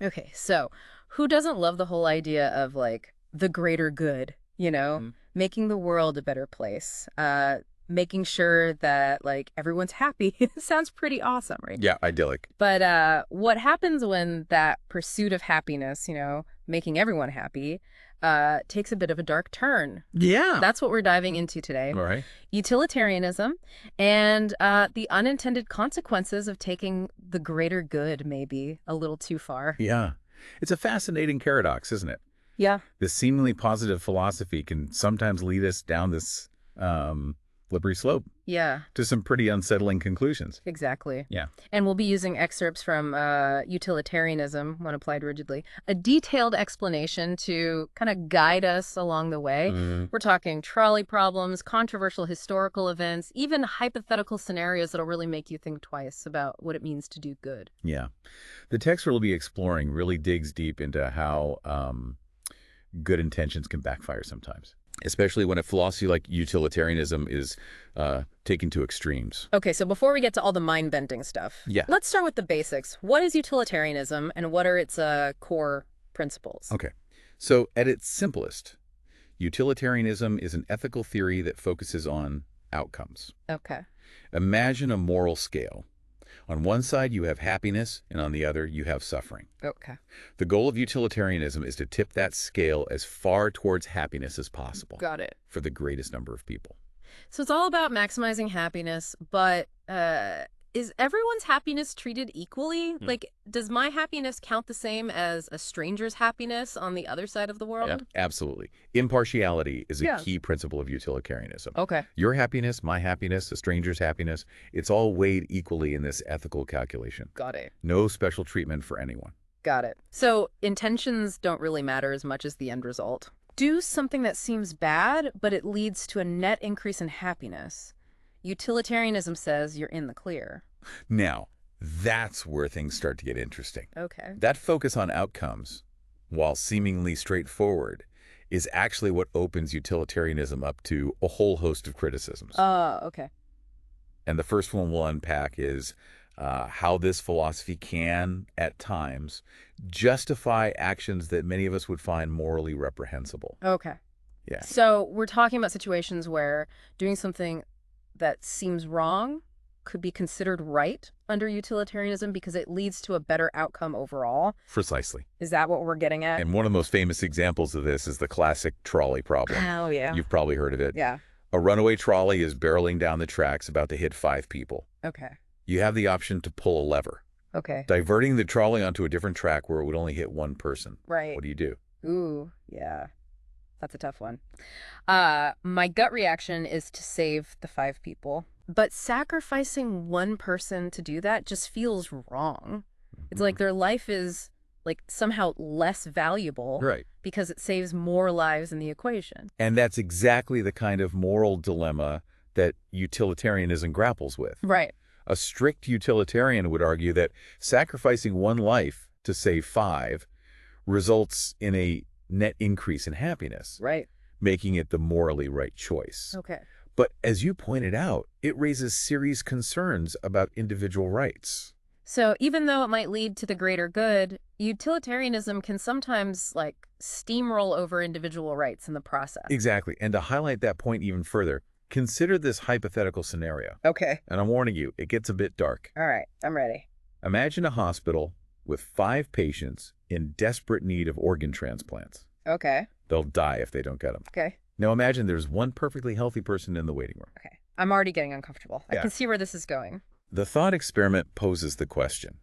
Okay, so who doesn't love the whole idea of like the greater good, Mm. making the world a better place, making sure that like everyone's happy? Sounds pretty awesome, right? Yeah, idyllic. But what happens when that pursuit of happiness, making everyone happy, takes a bit of a dark turn? Yeah. That's what we're diving into today. All right. Utilitarianism and the unintended consequences of taking the greater good maybe a little too far. Yeah. It's a fascinating paradox, isn't it? Yeah. This seemingly positive philosophy can sometimes lead us down this slippery slope Yeah, to some pretty unsettling conclusions. exactly. Yeah. And we'll be using excerpts from Utilitarianism, when applied rigidly, a detailed explanation to kind of guide us along the way. Mm. We're talking trolley problems, controversial historical events, even hypothetical scenarios that'll really make you think twice about what it means to do good. Yeah. The text we'll be exploring really digs deep into how good intentions can backfire sometimes, especially when a philosophy like utilitarianism is taken to extremes. Okay, so before we get to all the mind-bending stuff, Yeah. let's start with the basics. What is utilitarianism and what are its core principles? Okay. So at its simplest, utilitarianism is an ethical theory that focuses on outcomes. Okay. Imagine a moral scale. On one side, you have happiness, and on the other, you have suffering. Okay. The goal of utilitarianism is to tip that scale as far towards happiness as possible Got it. for the greatest number of people. So it's all about maximizing happiness, but is everyone's happiness treated equally? Like, does my happiness count the same as a stranger's happiness on the other side of the world? Yeah, absolutely. Impartiality is a Yeah. key principle of utilitarianism. Okay. Your happiness, my happiness, a stranger's happiness, it's all weighed equally in this ethical calculation. Got it. No special treatment for anyone. Got it. So intentions don't really matter as much as the end result. Do something that seems bad, but it leads to a net increase in happiness. Utilitarianism says you're in the clear. Now, that's where things start to get interesting. Okay. That focus on outcomes, while seemingly straightforward, is actually what opens utilitarianism up to a whole host of criticisms. Okay. And the first one we'll unpack is how this philosophy can, at times, justify actions that many of us would find morally reprehensible. Okay. Yeah. So we're talking about situations where doing something that seems wrong could be considered right under utilitarianism because it leads to a better outcome overall. Precisely. Is that what we're getting at? And one of the most famous examples of this is the classic trolley problem. Oh, yeah. You've probably heard of it. Yeah. A runaway trolley is barreling down the tracks about to hit 5 people. Okay. You have the option to pull a lever, Okay. diverting the trolley onto a different track where it would only hit 1 person. Right. What do you do? Ooh, yeah. That's a tough one. My gut reaction is to save the 5 people. But sacrificing 1 person to do that just feels wrong. It's like their life is like somehow less valuable Right. because it saves more lives in the equation. And that's exactly the kind of moral dilemma that utilitarianism grapples with. Right. A strict utilitarian would argue that sacrificing 1 life to save 5 results in a net increase in happiness, Right. making it the morally right choice. Okay. But as you pointed out, it raises serious concerns about individual rights. So even though it might lead to the greater good, utilitarianism can sometimes like steamroll over individual rights in the process. Exactly. And to highlight that point even further, consider this hypothetical scenario. Okay. And I'm warning you, it gets a bit dark. All right. I'm ready. Imagine a hospital with 5 patients in desperate need of organ transplants. Okay. They'll die if they don't get them. Okay. Now imagine there's 1 perfectly healthy person in the waiting room. Okay. I'm already getting uncomfortable. I Yeah. can see where this is going. The thought experiment poses the question: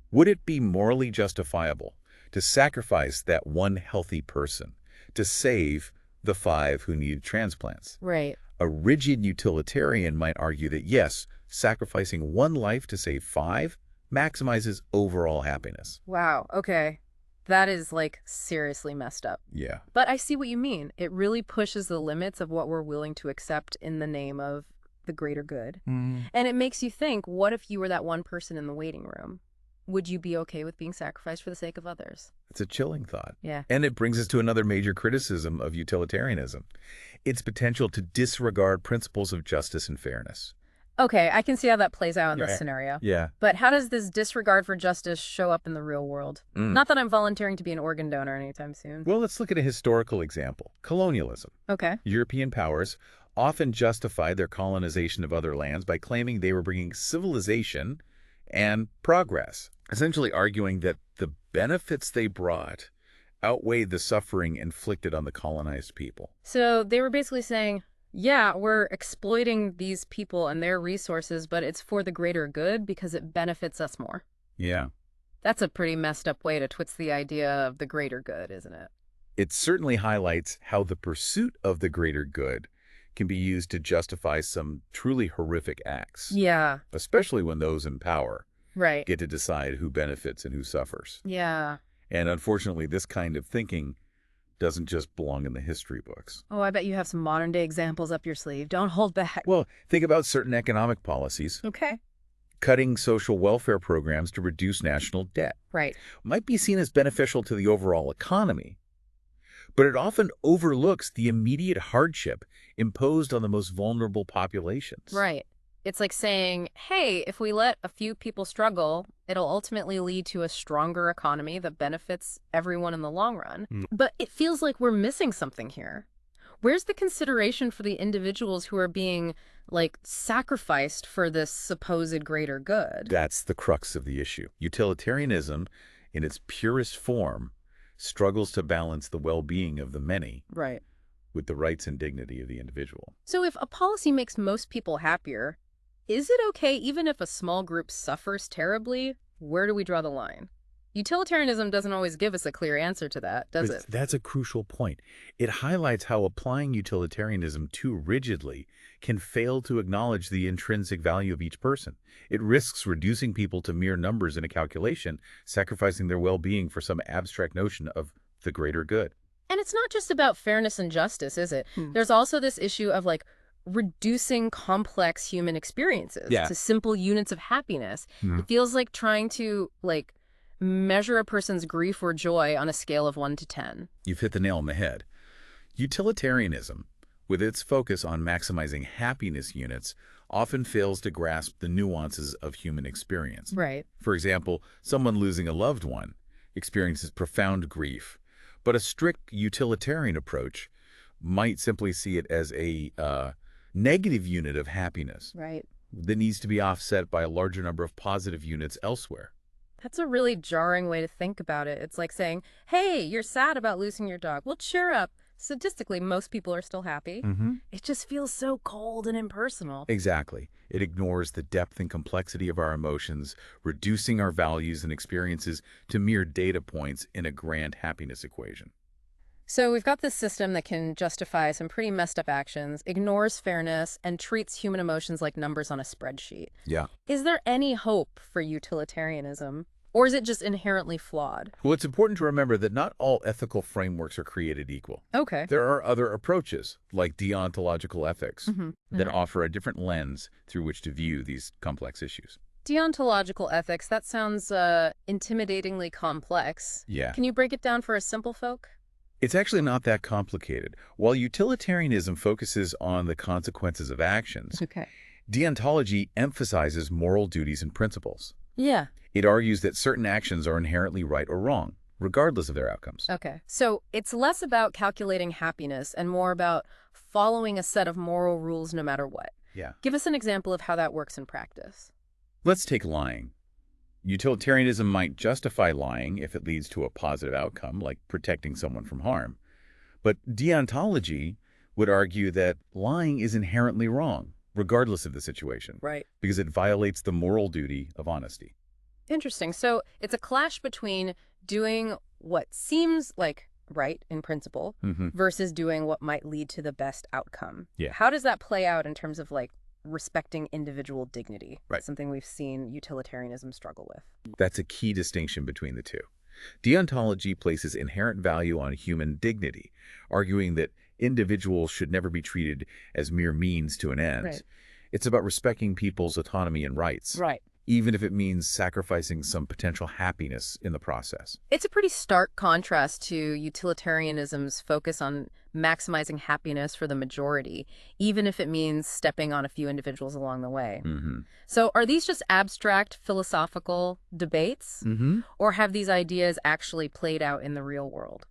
would it be morally justifiable to sacrifice that 1 healthy person to save the 5 who need transplants? Right. A rigid utilitarian might argue that yes, sacrificing 1 life to save 5 maximizes overall happiness. Wow. Okay. That is like seriously messed up. Yeah. But I see what you mean. It really pushes the limits of what we're willing to accept in the name of the greater good. And it makes you think, what if you were that 1 person in the waiting room? Would you be okay with being sacrificed for the sake of others? It's a chilling thought. Yeah. And it brings us to another major criticism of utilitarianism: its potential to disregard principles of justice and fairness. Okay, I can see how that plays out in this Yeah. scenario. Yeah. But how does this disregard for justice show up in the real world? Mm. Not that I'm volunteering to be an organ donor anytime soon. Well, let's look at a historical example. Colonialism. Okay. European powers often justified their colonization of other lands by claiming they were bringing civilization and progress, essentially arguing that the benefits they brought outweighed the suffering inflicted on the colonized people. So they were basically saying, yeah, we're exploiting these people and their resources, but it's for the greater good because it benefits us more. Yeah. That's a pretty messed up way to twist the idea of the greater good, isn't it? It certainly highlights how the pursuit of the greater good can be used to justify some truly horrific acts, Yeah, especially when those in power right. get to decide who benefits and who suffers. Yeah. And unfortunately, this kind of thinking doesn't just belong in the history books. Oh, I bet you have some modern day examples up your sleeve. Don't hold back. Well, think about certain economic policies. Okay. Cutting social welfare programs to reduce national debt Right. might be seen as beneficial to the overall economy, but it often overlooks the immediate hardship imposed on the most vulnerable populations. Right. It's like saying, hey, if we let a few people struggle, it'll ultimately lead to a stronger economy that benefits everyone in the long run. Mm. But it feels like we're missing something here. Where's the consideration for the individuals who are being, like, sacrificed for this supposed greater good? That's the crux of the issue. Utilitarianism, in its purest form, struggles to balance the well-being of the many Right. with the rights and dignity of the individual. So if a policy makes most people happier, is it okay even if a small group suffers terribly? Where do we draw the line? Utilitarianism doesn't always give us a clear answer to that, does it? That's a crucial point. It highlights how applying utilitarianism too rigidly can fail to acknowledge the intrinsic value of each person. It risks reducing people to mere numbers in a calculation, sacrificing their well-being for some abstract notion of the greater good. And it's not just about fairness and justice, is it? There's also this issue of, like, reducing complex human experiences to simple units of happiness. It feels like trying to, like, measure a person's grief or joy on a scale of 1 to 10. You've hit the nail on the head. Utilitarianism, with its focus on maximizing happiness units, often fails to grasp the nuances of human experience. Right. For example, someone losing a loved one experiences profound grief, but a strict utilitarian approach might simply see it as a negative unit of happiness Right. that needs to be offset by a larger number of positive units elsewhere. That's a really jarring way to think about it. It's like saying, hey, you're sad about losing your dog. Well, cheer up. Statistically, most people are still happy. It just feels so cold and impersonal. Exactly. It ignores the depth and complexity of our emotions, reducing our values and experiences to mere data points in a grand happiness equation. So we've got this system that can justify some pretty messed up actions, ignores fairness, and treats human emotions like numbers on a spreadsheet. Yeah. Is there any hope for utilitarianism? Or is it just inherently flawed? Well, it's important to remember that not all ethical frameworks are created equal. Okay. There are other approaches, like deontological ethics, that offer a different lens through which to view these complex issues. Deontological ethics, that sounds intimidatingly complex. Yeah. Can you break it down for us simple folk? It's actually not that complicated. While utilitarianism focuses on the consequences of actions, Okay. deontology emphasizes moral duties and principles. Yeah. It argues that certain actions are inherently right or wrong, regardless of their outcomes. Okay. So it's less about calculating happiness and more about following a set of moral rules no matter what. Yeah. Give us an example of how that works in practice. Let's take lying. Utilitarianism might justify lying if it leads to a positive outcome, like protecting someone from harm. But deontology would argue that lying is inherently wrong, regardless of the situation, Right. because it violates the moral duty of honesty. Interesting. So it's a clash between doing what seems like right in principle versus doing what might lead to the best outcome. Yeah. How does that play out in terms of, like, respecting individual dignity? Right. Something we've seen utilitarianism struggle with. That's a key distinction between the two. Deontology places inherent value on human dignity, arguing that individuals should never be treated as mere means to an end. Right. It's about respecting people's autonomy and rights, Right. even if it means sacrificing some potential happiness in the process. It's a pretty stark contrast to utilitarianism's focus on maximizing happiness for the majority, even if it means stepping on a few individuals along the way. Mm-hmm. So are these just abstract philosophical debates, Mm-hmm. or have these ideas actually played out in the real world?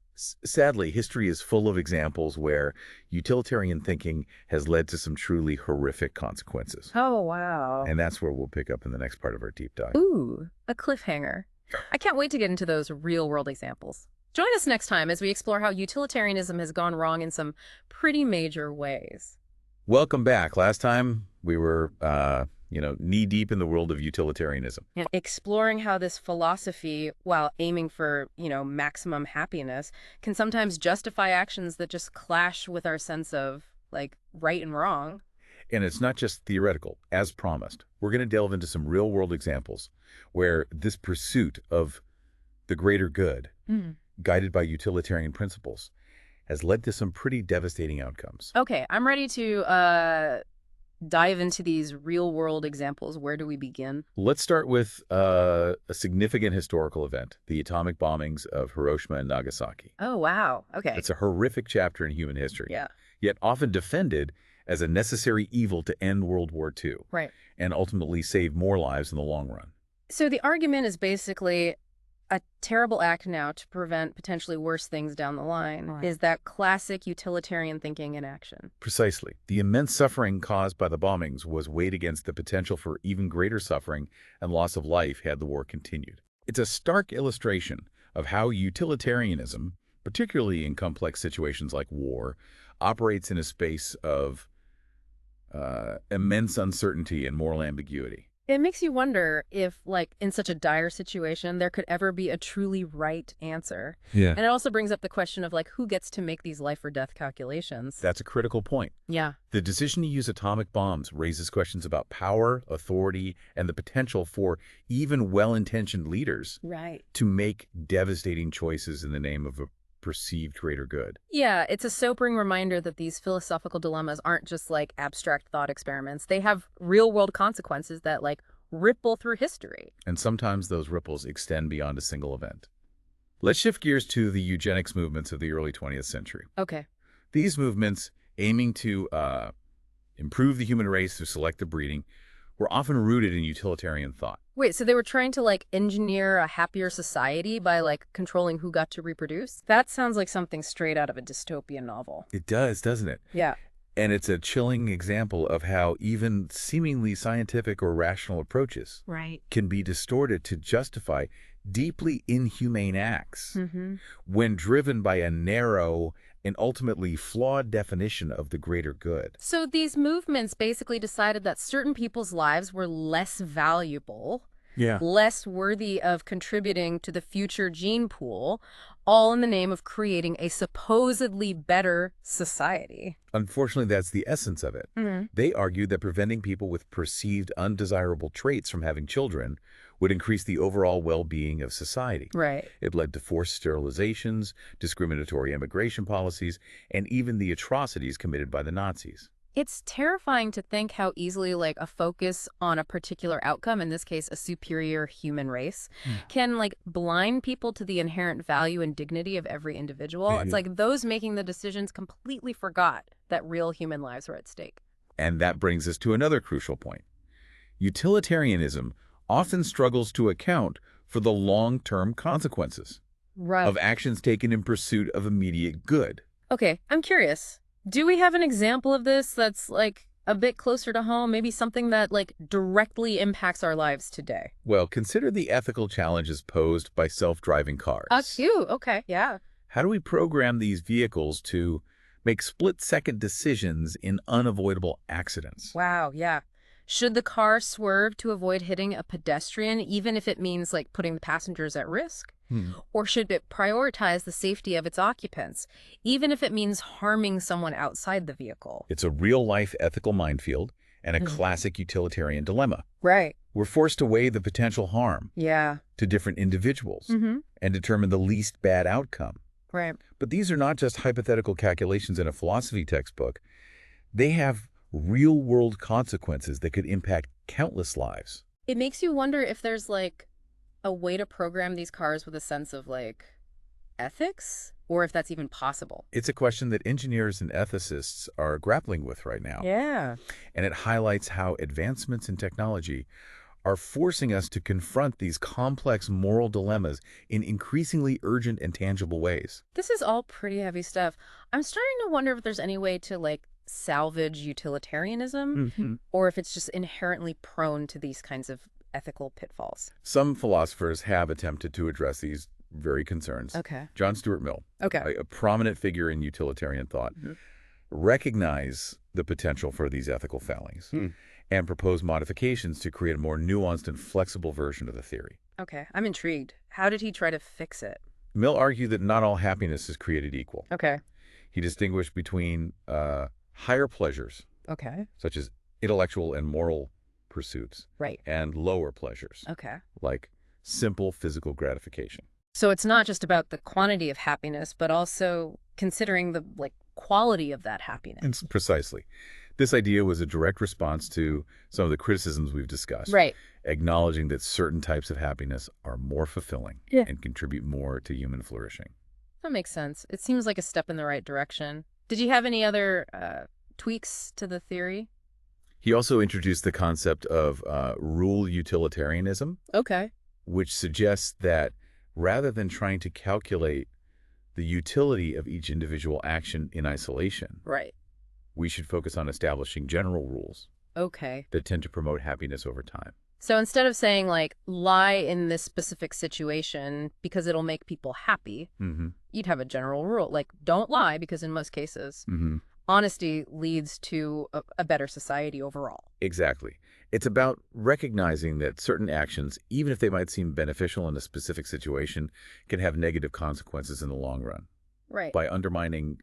Sadly, history is full of examples where utilitarian thinking has led to some truly horrific consequences. Oh, wow. And that's where we'll pick up in the next part of our deep dive. Ooh, a cliffhanger. I can't wait to get into those real-world examples. Join us next time as we explore how utilitarianism has gone wrong in some pretty major ways. Welcome back. Last time we were, knee-deep in the world of utilitarianism. And exploring how this philosophy, while aiming for, maximum happiness, can sometimes justify actions that just clash with our sense of, right and wrong. And it's not just theoretical. As promised, we're going to delve into some real-world examples where this pursuit of the greater good, guided by utilitarian principles, has led to some pretty devastating outcomes. Okay, I'm ready to dive into these real-world examples. Where do we begin? Let's start with a significant historical event, the atomic bombings of Hiroshima and Nagasaki. Oh, wow. Okay. It's a horrific chapter in human history, Yeah. yet often defended as a necessary evil to end World War II, Right. and ultimately save more lives in the long run. So the argument is basically a terrible act now to prevent potentially worse things down the line. Right. Is that classic utilitarian thinking in action. Precisely. The immense suffering caused by the bombings was weighed against the potential for even greater suffering and loss of life had the war continued. It's a stark illustration of how utilitarianism, particularly in complex situations like war, operates in a space of immense uncertainty and moral ambiguity. It makes you wonder if, in such a dire situation, there could ever be a truly right answer. Yeah. And it also brings up the question of, who gets to make these life or death calculations. That's a critical point. Yeah. The decision to use atomic bombs raises questions about power, authority, and the potential for even well-intentioned leaders Right. to make devastating choices in the name of a perceived greater good. Yeah, it's a sobering reminder that these philosophical dilemmas aren't just abstract thought experiments. They have real-world consequences that ripple through history. And sometimes those ripples extend beyond a single event. Let's shift gears to the eugenics movements of the early 20th century. Okay. These movements, aiming to improve the human race through selective breeding, were often rooted in utilitarian thought. Wait, so they were trying to engineer a happier society by controlling who got to reproduce? That sounds like something straight out of a dystopian novel. It does, doesn't it? Yeah. And it's a chilling example of how even seemingly scientific or rational approaches Right. can be distorted to justify deeply inhumane acts when driven by a narrow and ultimately flawed definition of the greater good. So these movements basically decided that certain people's lives were less valuable, less worthy of contributing to the future gene pool, all in the name of creating a supposedly better society. Unfortunately, that's the essence of it. They argued that preventing people with perceived undesirable traits from having children would increase the overall well-being of society. Right. It led to forced sterilizations, discriminatory immigration policies, and even the atrocities committed by the Nazis. It's terrifying to think how easily a focus on a particular outcome, in this case a superior human race, can blind people to the inherent value and dignity of every individual. It's like those making the decisions completely forgot that real human lives were at stake. And that brings us to another crucial point. Utilitarianism often struggles to account for the long-term consequences of actions taken in pursuit of immediate good. Okay, I'm curious. Do we have an example of this that's a bit closer to home? Maybe something that directly impacts our lives today? Well, consider the ethical challenges posed by self-driving cars. Cute. Okay, yeah. How do we program these vehicles to make split-second decisions in unavoidable accidents? Wow, yeah. Should the car swerve to avoid hitting a pedestrian, even if it means putting the passengers at risk? Or should it prioritize the safety of its occupants, even if it means harming someone outside the vehicle? It's a real-life ethical minefield and a classic utilitarian dilemma. Right. We're forced to weigh the potential harm to different individuals and determine the least bad outcome. Right. But these are not just hypothetical calculations in a philosophy textbook. They have real-world consequences that could impact countless lives. It makes you wonder if there's a way to program these cars with a sense of ethics or if that's even possible. It's a question that engineers and ethicists are grappling with right now. Yeah. And it highlights how advancements in technology are forcing us to confront these complex moral dilemmas in increasingly urgent and tangible ways. This is all pretty heavy stuff. I'm starting to wonder if there's any way to, like, salvage utilitarianism, hmm or if it's just inherently prone to these kinds of ethical pitfalls. Some philosophers have attempted to address these very concerns. Okay. John Stuart Mill, Okay. a prominent figure in utilitarian thought, Mhm. recognize the potential for these ethical failings and propose modifications to create a more nuanced and flexible version of the theory. Okay. I'm intrigued. How did he try to fix it? Mill argued that not all happiness is created equal. Okay. He distinguished between higher pleasures, Okay. such as intellectual and moral pursuits, Right. and lower pleasures, Okay. like simple physical gratification. So it's not just about the quantity of happiness, but also considering the, like, quality of that happiness. Precisely. This idea was a direct response to some of the criticisms we've discussed, Right. acknowledging that certain types of happiness are more fulfilling Yeah. and contribute more to human flourishing. That makes sense. It seems like a step in the right direction. Did you have any other tweaks to the theory? He also introduced the concept of rule utilitarianism, Okay. which suggests that rather than trying to calculate the utility of each individual action in isolation, Right. we should focus on establishing general rules Okay. that tend to promote happiness over time. So instead of saying, like, lie in this specific situation because it'll make people happy, Mm-hmm. you'd have a general rule, like, don't lie, because in most cases, Mm-hmm. honesty leads to a better society overall. Exactly. It's about recognizing that certain actions, even if they might seem beneficial in a specific situation, can have negative consequences in the long run Right. by undermining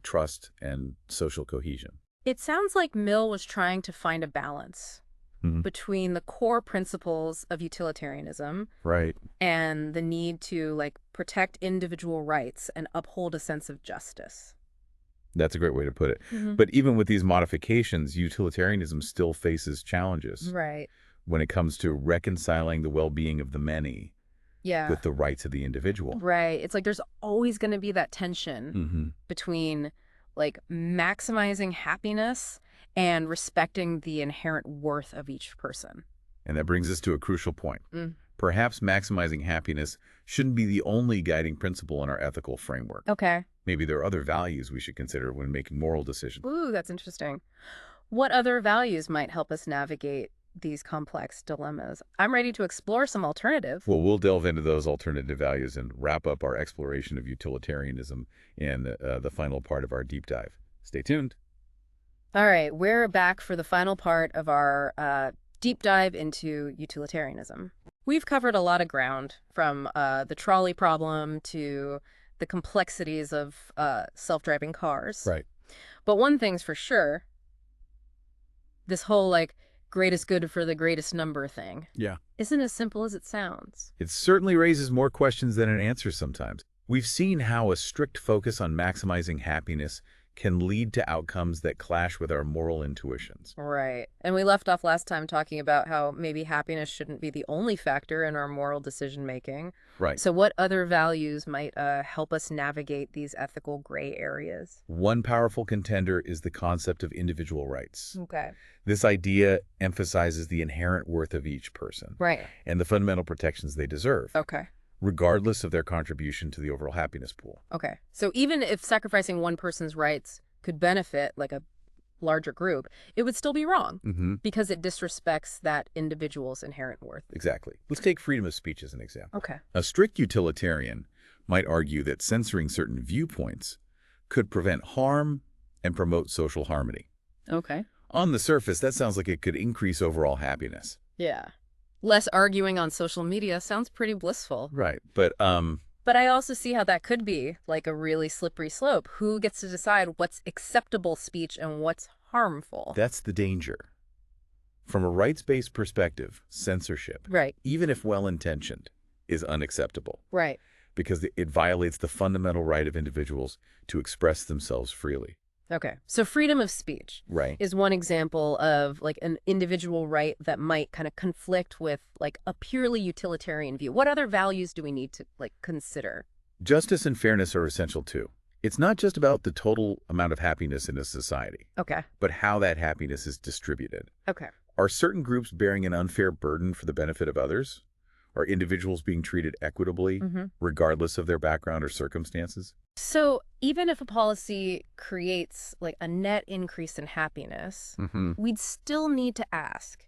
trust and social cohesion. It sounds like Mill was trying to find a balance Mhm. between the core principles of utilitarianism Right. and the need to, like, protect individual rights and uphold a sense of justice. That's a great way to put it. Mhm. But even with these modifications, utilitarianism still faces challenges Right. when it comes to reconciling the well-being of the many Yeah. with the rights of the individual. Right. It's like there's always going to be that tension Mm-hmm. between, like, maximizing happiness and respecting the inherent worth of each person. And that brings us to a crucial point. Mm. Perhaps maximizing happiness shouldn't be the only guiding principle in our ethical framework. Okay. Maybe there are other values we should consider when making moral decisions. Ooh, that's interesting. What other values might help us navigate these complex dilemmas? I'm ready to explore some alternative. Well, we'll delve into those alternative values and wrap up our exploration of utilitarianism in the final part of our deep dive. Stay tuned. All right, we're back for the final part of our deep dive into utilitarianism. We've covered a lot of ground, from the trolley problem to the complexities of self-driving cars. Right. But one thing's for sure, this whole, like, greatest good for the greatest number thing Yeah. isn't as simple as it sounds. It certainly raises more questions than it answers sometimes. We've seen how a strict focus on maximizing happiness can lead to outcomes that clash with our moral intuitions. Right. And we left off last time talking about how maybe happiness shouldn't be the only factor in our moral decision-making. Right. So what other values might help us navigate these ethical gray areas? One powerful contender is the concept of individual rights. Okay. This idea emphasizes the inherent worth of each person Right. and the fundamental protections they deserve, Okay. regardless of their contribution to the overall happiness pool. Okay. So even if sacrificing one person's rights could benefit, like, a larger group, it would still be wrong Mm-hmm. because it disrespects that individual's inherent worth. Exactly. Let's take freedom of speech as an example. Okay. A strict utilitarian might argue that censoring certain viewpoints could prevent harm and promote social harmony. Okay. On the surface, that sounds like it could increase overall happiness. Yeah. Less arguing on social media sounds pretty blissful. Right. But But I also see how that could be, like, a really slippery slope. Who gets to decide what's acceptable speech and what's harmful? that's the danger. From a rights-based perspective, censorship, Right. even if well-intentioned, is unacceptable Right. because it violates the fundamental right of individuals to express themselves freely. Okay. So freedom of speech Right. is one example of, like, an individual right that might kind of conflict with, like, a purely utilitarian view. What other values do we need to, like, consider? Justice and fairness are essential too. It's not just about the total amount of happiness in a society, Okay. but how that happiness is distributed. Okay. Are certain groups bearing an unfair burden for the benefit of others? Are individuals being treated equitably, Mm-hmm. regardless of their background or circumstances? So even if a policy creates like a net increase in happiness, Mm-hmm. we'd still need to ask,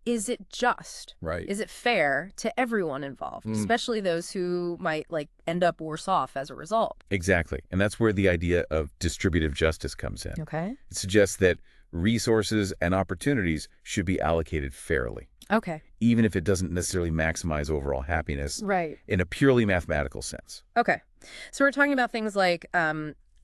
is it just? Right. Is it fair to everyone involved, especially those who might like end up worse off as a result? Exactly. And that's where the idea of distributive justice comes in. Okay. It suggests that resources and opportunities should be allocated fairly, Okay. even if it doesn't necessarily maximize overall happiness Right. in a purely mathematical sense. Okay. So we're talking about things like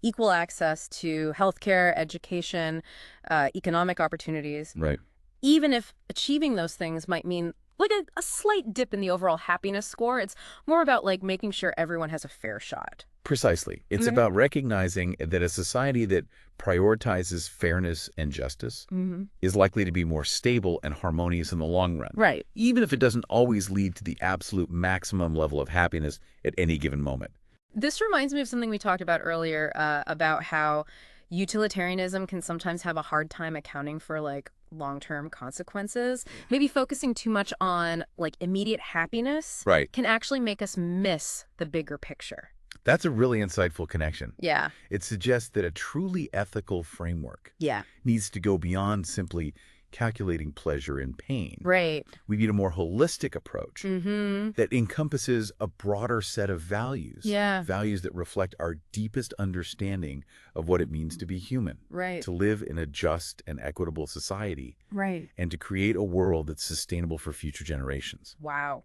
equal access to healthcare, education, economic opportunities. Right. Even if achieving those things might mean like a slight dip in the overall happiness score, it's more about like making sure everyone has a fair shot. Precisely. It's Mhm. about recognizing that a society that prioritizes fairness and justice Mm-hmm. is likely to be more stable and harmonious in the long run, Right. even if it doesn't always lead to the absolute maximum level of happiness at any given moment. This reminds me of something we talked about earlier about how utilitarianism can sometimes have a hard time accounting for like long-term consequences. Maybe focusing too much on like immediate happiness Right. can actually make us miss the bigger picture. That's a really insightful connection. Yeah. It suggests that a truly ethical framework Yeah. needs to go beyond simply calculating pleasure and pain. Right. We need a more holistic approach Mm-hmm. that encompasses a broader set of values. Yeah. Values that reflect our deepest understanding of what it means to be human, Right. to live in a just and equitable society, Right. and to create a world that's sustainable for future generations. Wow.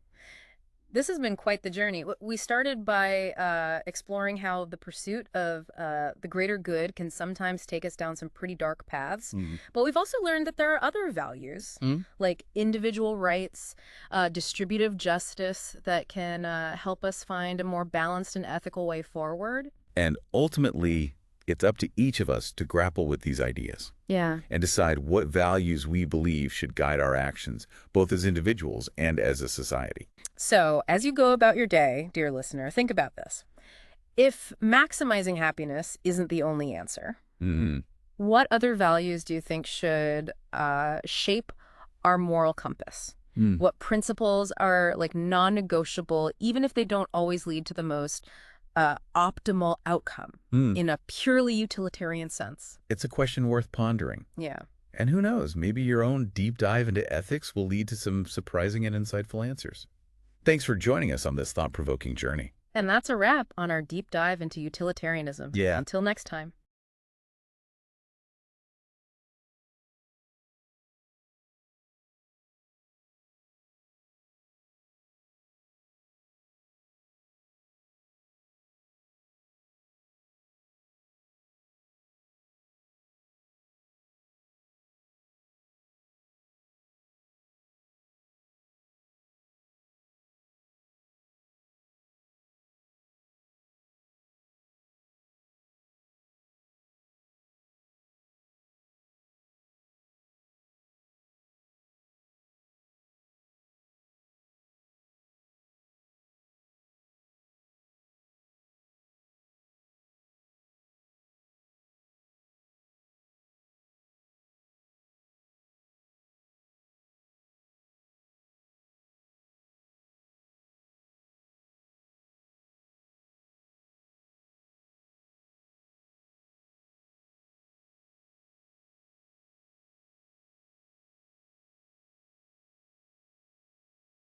This has been quite the journey. We started by exploring how the pursuit of the greater good can sometimes take us down some pretty dark paths. But we've also learned that there are other values, like individual rights, distributive justice, that can help us find a more balanced and ethical way forward. And ultimately, it's up to each of us to grapple with these ideas Yeah. and decide what values we believe should guide our actions, both as individuals and as a society. So, as you go about your day, dear listener, think about this. If maximizing happiness isn't the only answer, what other values do you think should shape our moral compass? What principles are like non-negotiable, even if they don't always lead to the most optimal outcome in a purely utilitarian sense? It's a question worth pondering. Yeah. And who knows, maybe your own deep dive into ethics will lead to some surprising and insightful answers. Thanks for joining us on this thought-provoking journey. And that's a wrap on our deep dive into utilitarianism. Yeah. Until next time.